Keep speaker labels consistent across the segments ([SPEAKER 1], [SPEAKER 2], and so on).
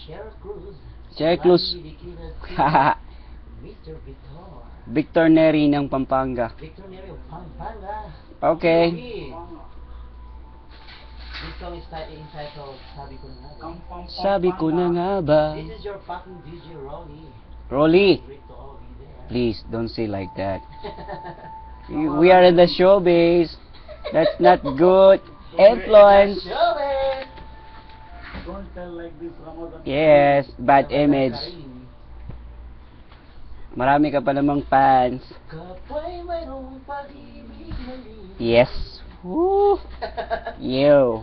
[SPEAKER 1] Sherry Cruz.
[SPEAKER 2] Mr. Victor.
[SPEAKER 1] Victor Neri ng Pampanga.
[SPEAKER 2] Victor Neri of Pampanga.
[SPEAKER 1] Okay.
[SPEAKER 2] This song is entitled Sabi Ko Na Nga Ba.
[SPEAKER 1] Sabi ko na nga ba.
[SPEAKER 2] This is your fucking DJ Rolly.
[SPEAKER 1] Rolly,
[SPEAKER 2] Great to all be there.
[SPEAKER 1] please don't say like that. We are in the showbiz. That's not good influence.
[SPEAKER 3] Don't tell like this, Ramadan.
[SPEAKER 1] Yes, bad image. Marami ka pa namang fans.
[SPEAKER 2] Kapay mayroong pag-ibig mali.
[SPEAKER 1] Yes. Woo. Yo.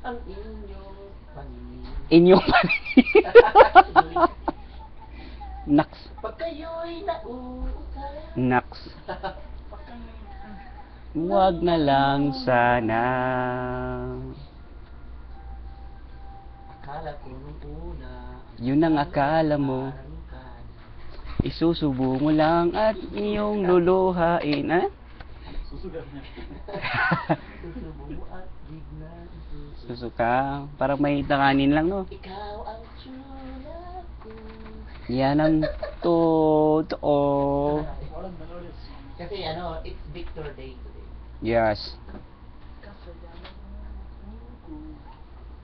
[SPEAKER 2] Ang inyong paningin.
[SPEAKER 1] Inyong paningin. Naks.
[SPEAKER 2] Pag kayo'y nauutal.
[SPEAKER 1] Naks. Huwag na lang sana.
[SPEAKER 2] Akala ko nung una.
[SPEAKER 1] Yun ang akala mo. Isusubo mo lang at iyong luluhain. Ha?
[SPEAKER 3] Susugat niya.
[SPEAKER 2] Susubo mo at biglang
[SPEAKER 1] Susuka. Parang may tanganin lang, no?
[SPEAKER 2] ikaw ang tsura ko.
[SPEAKER 1] Yan ang totoo.
[SPEAKER 3] Walang melodies.
[SPEAKER 2] Kasi it's Victor Day today.
[SPEAKER 1] Yes.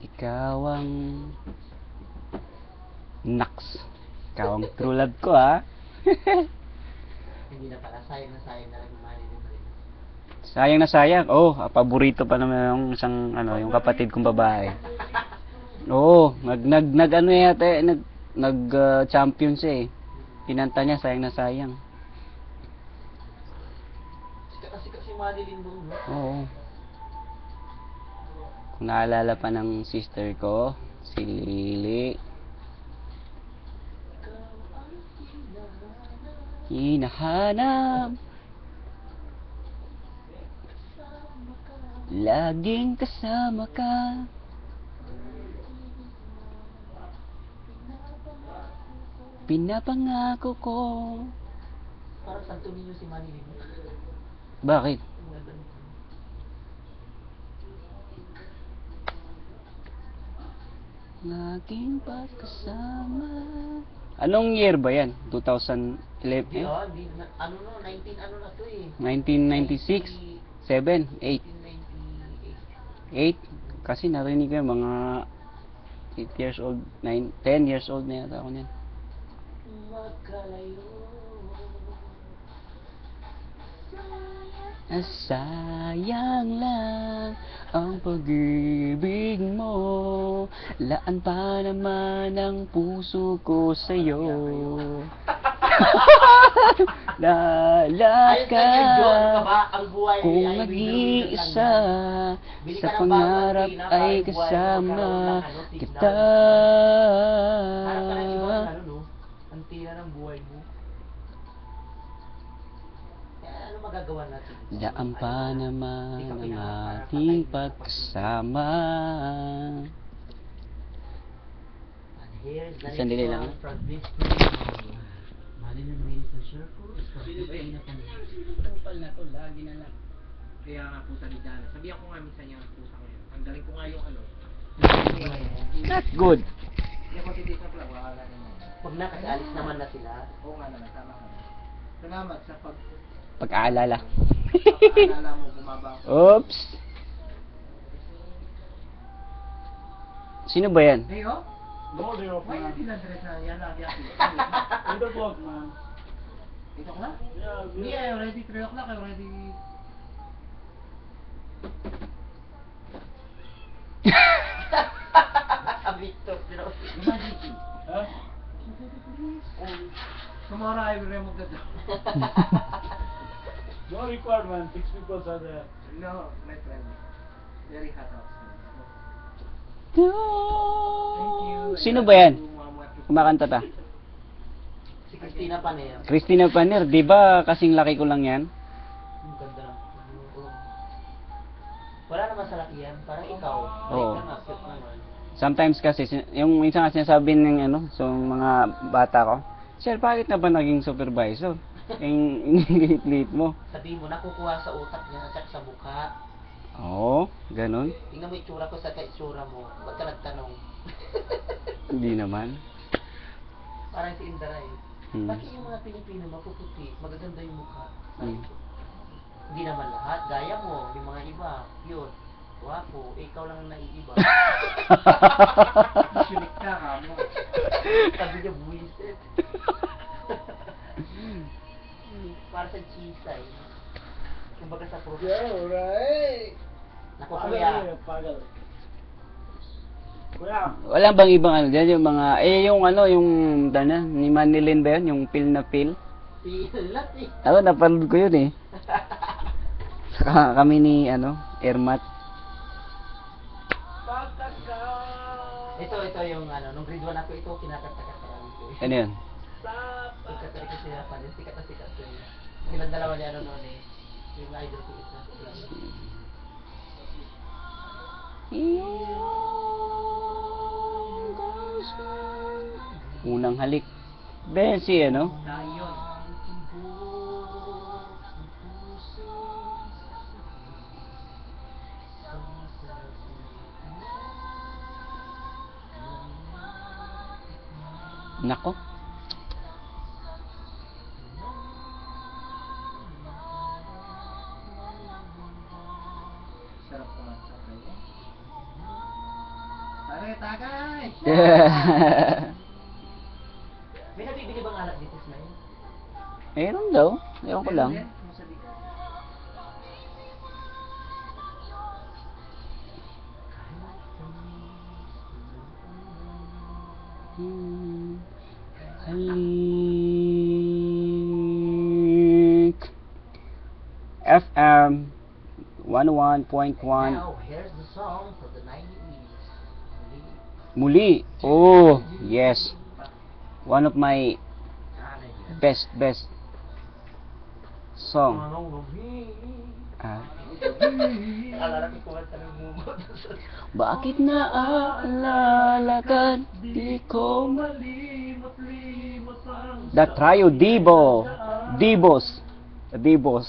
[SPEAKER 1] Ikaw ang naks. Ikaw ang true love ko, ha?
[SPEAKER 2] Hindi na pala, sayang na lang yung money din rin.
[SPEAKER 1] Sayang na sayang. Oh, paborito pa naman yung isang yung kapatid kong babae. Oo, ano yata, champion siya eh. Kinanta niya, sayang na sayang.
[SPEAKER 2] Sikat si Madeline Bong, no?
[SPEAKER 1] Oo. Kung naalala pa ng sister ko, si Lily. Hinahanap. Laging kasama ka. Pinapangako ko.
[SPEAKER 2] Parang Santo Niño si Madeline.
[SPEAKER 1] Bakit? Laging pagkasama. Anong year ba yan? 2011?
[SPEAKER 2] Hindi, hindi, 19 na to eh.
[SPEAKER 1] 1996? 7? 8?
[SPEAKER 2] 1998.
[SPEAKER 1] 8? Kasi narinig ko yung mga 8 years old, 10 years old na yata ako niyan.
[SPEAKER 2] Magkalayo.
[SPEAKER 1] Sayang lang ang pag-ibig mo. Laan pa naman ang puso ko sa'yo. Lala ka kung nag-iisa. Sa pangarap ay kasama kita.
[SPEAKER 2] Ang tira ng buhay mo. Ano magagawa natin?
[SPEAKER 1] Daan pa naman ang ating pagkasama. Sandali lang.
[SPEAKER 2] Madeline Reyes ng Circle.
[SPEAKER 1] Tupal na to, lagi na lang.
[SPEAKER 4] Kaya nga po sa Lidana. Sabihan ko nga minsan yung pusa ko yun. Tanggalin ko nga yung
[SPEAKER 1] Not good.
[SPEAKER 4] Hindi ako titignan ko lang. Wala naman.
[SPEAKER 2] Pag nakasaalis naman na sila.
[SPEAKER 4] Oo nga naman. Tama ka. Salamat sa
[SPEAKER 1] Pag-aalala.
[SPEAKER 4] pag-aalala mo bumaba ako.
[SPEAKER 1] Oops. Sino ba yan?
[SPEAKER 4] Hey, oh?
[SPEAKER 3] No, they're off,
[SPEAKER 4] Why
[SPEAKER 3] man.
[SPEAKER 4] you tinadress na yan lang yan?
[SPEAKER 3] In the vlog, man.
[SPEAKER 4] 8 o'clock?
[SPEAKER 3] Yeah,
[SPEAKER 4] Hindi, already 3 o'clock. Already...
[SPEAKER 2] Victor,
[SPEAKER 4] Imagine.
[SPEAKER 3] Huh?
[SPEAKER 4] Tomorrow I will remove the door.
[SPEAKER 3] Don't record, man. 6 people are there.
[SPEAKER 4] No, my friend. Very hot outside.
[SPEAKER 1] Sino ba yan? Kumakanta ta.
[SPEAKER 2] Si Christina Paner.
[SPEAKER 1] Christina Paner, di ba kasing laki ko lang yan?
[SPEAKER 2] Ang ganda. Wala naman sa laki yan. Parang ikaw.
[SPEAKER 1] Oo.
[SPEAKER 2] Balik lang, cute naman.
[SPEAKER 1] Sometimes kasi, yung minsan kasi sinasabi ng so mga bata ko, Sir, bakit na ba naging supervisor? Yung inilit mo.
[SPEAKER 2] Sabihin mo, nakukuha sa utak niya at saka sa mukha.
[SPEAKER 1] Oo, ganun.
[SPEAKER 2] Tingnan mo itsura ko sa itsura mo. Ba't ka nagtanong?
[SPEAKER 1] Hindi naman.
[SPEAKER 2] Parang si Indaray.
[SPEAKER 1] Hmm.
[SPEAKER 2] Bakit yung mga Pilipino mapuputi, magaganda yung mukha?
[SPEAKER 1] Hmm.
[SPEAKER 2] Hindi naman lahat. Gaya mo, yung mga iba. Yun. Wapo. Ikaw lang ang naiiba.
[SPEAKER 4] Sulit ka, kamo.
[SPEAKER 2] Sabi niya, buwisit. Para sa chisay. Kumbaga sa pro.
[SPEAKER 3] Alright.
[SPEAKER 2] Naku,
[SPEAKER 3] Pagal
[SPEAKER 2] kuya.
[SPEAKER 3] eh, pagal. Kuya.
[SPEAKER 1] Wala bang ibang ano dyan? Yung mga, yung ano, yung, ni Manilin ba yun? Yung pill na pill?
[SPEAKER 2] Pilat eh.
[SPEAKER 1] Ako, napanood ko yun eh. Saka kami ni, Ermat.
[SPEAKER 2] Ito yung ano, nung grade 1 ako ito, kinakanta-kanta ko.
[SPEAKER 1] Ano yun?
[SPEAKER 2] Pagkatari ko sila pa, sikat na sikat ko yun. Silang dalawa ni ano noon eh. Yung idol ko isa.
[SPEAKER 1] Unang halik. Ben, si ano?
[SPEAKER 4] Dayon.
[SPEAKER 1] Nako.
[SPEAKER 4] Sarap naman sa kanya. Tagay!
[SPEAKER 2] May nabibili bang alak dito, Smile?
[SPEAKER 1] Meron daw. Ewan ko lang. Halik. FM 101.1
[SPEAKER 2] Now, here's the song for the 90s.
[SPEAKER 1] Muli. Oh, yes. One of my best song. Ah.
[SPEAKER 2] Alala ko kumanta ng mumot.
[SPEAKER 1] Bakit naaalala ka? Di ko
[SPEAKER 3] Malimot-limot ang
[SPEAKER 1] The Trio Dibo. Dibos. Dibos.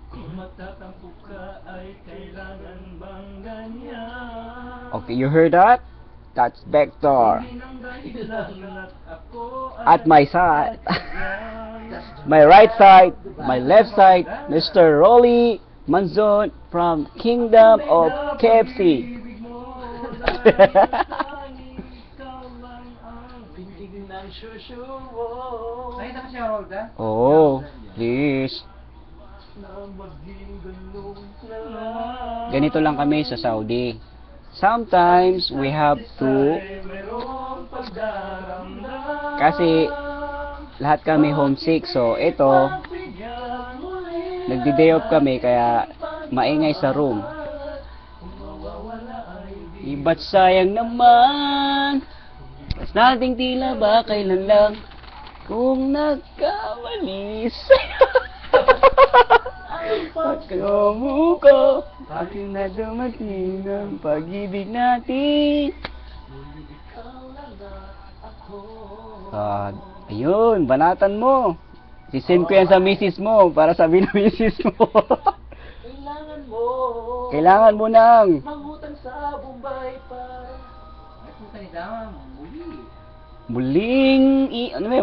[SPEAKER 3] kung matatampo ka ay kailangan bang ganyan?
[SPEAKER 1] Okay, you heard that? That's Vector.
[SPEAKER 3] Hindi nang dahilan at ako ay
[SPEAKER 1] At my side. My right side, my left side, Mr. Rolly Manzon from Kingdom of KFC.
[SPEAKER 3] ibig mo dahil tanging ikaw lang ang
[SPEAKER 2] Pintig ng susuwo.
[SPEAKER 4] Nakita ko siya, Rolda?
[SPEAKER 1] Oh, please.
[SPEAKER 3] na maging ganun na lang.
[SPEAKER 1] Ganito lang kami sa Saudi. Sometimes we have to,
[SPEAKER 3] Ay mayroong pagdaramdam.
[SPEAKER 1] kasi lahat kami homesick. So ito,
[SPEAKER 3] Bigyan muli
[SPEAKER 1] nagdi-day off kami kaya maingay sa room.
[SPEAKER 3] kung mawawala ay di
[SPEAKER 1] Iba't sayang naman, mas nating tila ba kailan lang kung nagkamali sa'yo. Pagkamu ko, bakit na dumating ang pag-ibig natin? Ayun, banatan mo. Sisend ko yan sa misis mo para sabi ng misis mo.
[SPEAKER 2] Kailangan mo.
[SPEAKER 1] Kailangan mo nang
[SPEAKER 2] Mangutang sa Bombay para.
[SPEAKER 4] Ay, puta ni Dama, muli.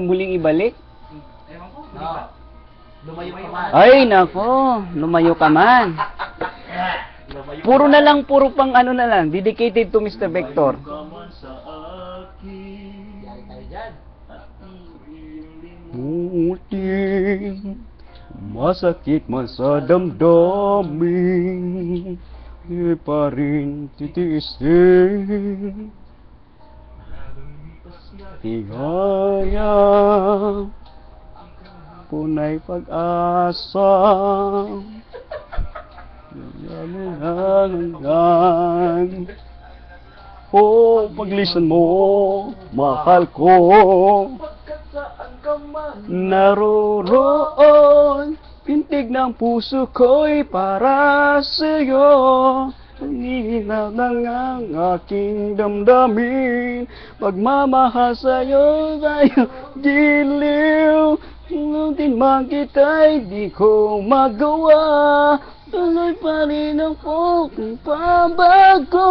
[SPEAKER 1] muling ibalik?
[SPEAKER 4] Ewan ko, di
[SPEAKER 2] No.
[SPEAKER 4] ba?
[SPEAKER 2] Lumayo ka man.
[SPEAKER 1] Ay, nako, lumayo ka man.
[SPEAKER 2] Lumayo
[SPEAKER 1] Puro na lang, puro pang ano na lang, dedicated to Mr. Vector.
[SPEAKER 3] ka man sa akin
[SPEAKER 2] Yari tayo dyan.
[SPEAKER 3] at ang iyong
[SPEAKER 1] Muting masakit man sa damdamin, di pa rin titiisin. Higaya punay pag-asa. Hanggang oh, paglisan mo, mahal ko.
[SPEAKER 2] Pagkat saan ka man.
[SPEAKER 1] Naroroon, pintig ng puso ko'y para sa'yo. Nanginginig ang aking damdamin, pagmamahal sa'yo, sa'yo giliw. Nutin man kita'y di ko magawa, tuloy pa rin ako kung pabago.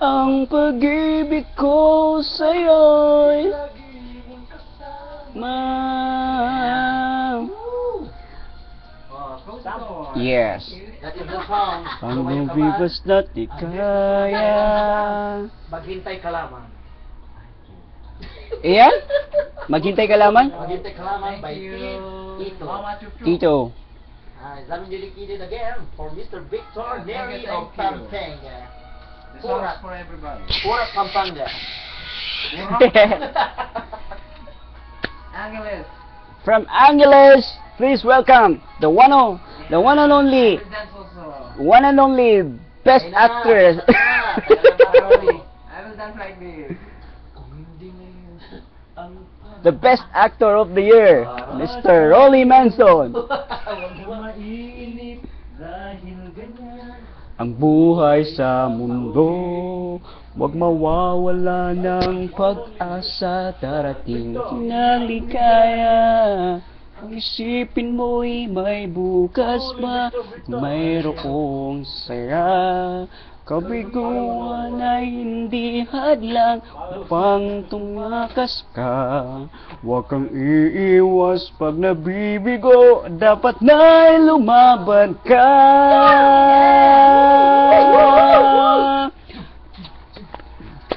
[SPEAKER 1] Ang pag-ibig ko sa'yo'y Yes.
[SPEAKER 2] That is the song.
[SPEAKER 1] Ang bibas na di kaya.
[SPEAKER 2] Maghintay ka lamang.
[SPEAKER 1] Iyan? Maghintay ka lamang?
[SPEAKER 2] Maghintay ka lamang by Tito.
[SPEAKER 1] Tito.
[SPEAKER 2] It's dedicated again for Mr. Victor Neri of
[SPEAKER 4] thank you.
[SPEAKER 2] Pampanga.
[SPEAKER 4] This one's for everybody.
[SPEAKER 2] Pura Pampanga.
[SPEAKER 4] Angeles.
[SPEAKER 1] From Angeles, please welcome the one and only,
[SPEAKER 4] Dance also.
[SPEAKER 1] one and only best actress.
[SPEAKER 4] I will dance like this.
[SPEAKER 1] The best actor of the year, Mr. Rolly Manson.
[SPEAKER 3] Mainit dahil ganyan.
[SPEAKER 1] Ang buhay sa mundo, wag mawawala ng pag-asa, darating ng ligaya. Ang isipin mo'y may bukas pa, mayroong saya. Kabiguan ay hindi hadlang upang tumakas ka. Huwag kang iiwas pag nabibigo, dapat na'y lumaban ka.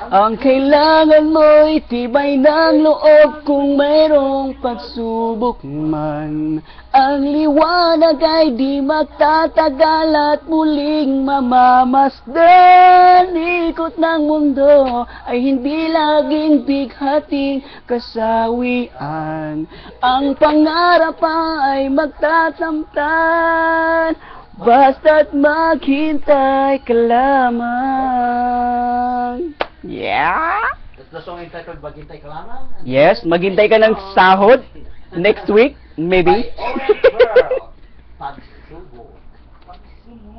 [SPEAKER 1] Ang kailangan mo'y tibay ng loob kung mayroong pagsubok man. Ang liwanag ay di magtatagal at muling mamamasdan. Ikot ng mundo ay hindi laging bighating kasawian. Ang pangarap ay magtatamtan, basta't maghintay ka lamang. Yeah?
[SPEAKER 2] That's the song entitled Maghintay ka lamang.
[SPEAKER 1] Yes, maghintay ka ng sahod next week, maybe.
[SPEAKER 2] Orange Girl. Pagsubo.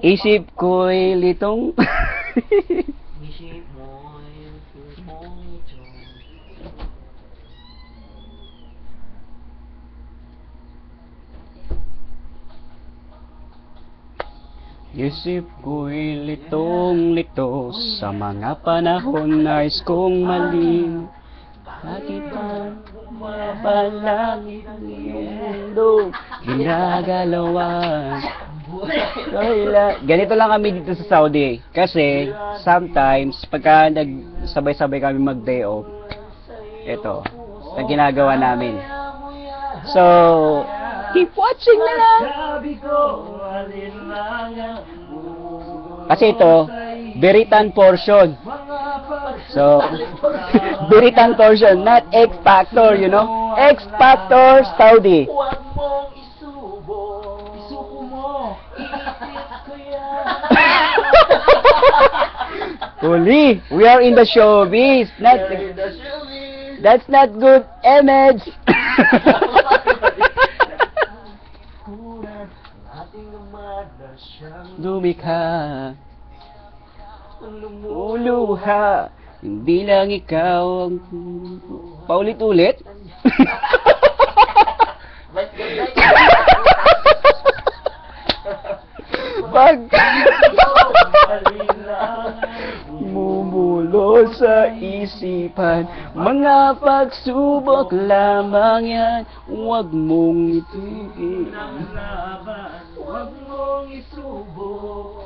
[SPEAKER 1] Isip ko'y litong.
[SPEAKER 2] Isip mo'y tumong ito.
[SPEAKER 1] Isip ko'y litong-lito sa mga panahon nais kong malim. Bakit ba mapalangit ang mundo ginagalawan? Ganito lang kami dito sa Saudi. Kasi sometimes pagka nagsabay-sabay kami mag-day off, ito ang ginagawa namin. So, keep watching na lang.
[SPEAKER 3] Sabi ko, alinlangan mo.
[SPEAKER 1] Kasi ito, Beritan portion. So, Beritan portion, not X Factor, you know? X Factor Saudi.
[SPEAKER 2] Huwag mong isubo.
[SPEAKER 3] Isuko mo.
[SPEAKER 2] Isip ko yan.
[SPEAKER 1] Uli, we are in the showbiz. That's not good image.
[SPEAKER 2] Ating naman na siyang
[SPEAKER 1] Lumikha, lumuluha, hindi lang ikaw ang paulit-ulit. Pag mumulo sa isipan, mga pagsubok lamang yan, huwag mong itigil.
[SPEAKER 3] Laban, huwag mong isubo.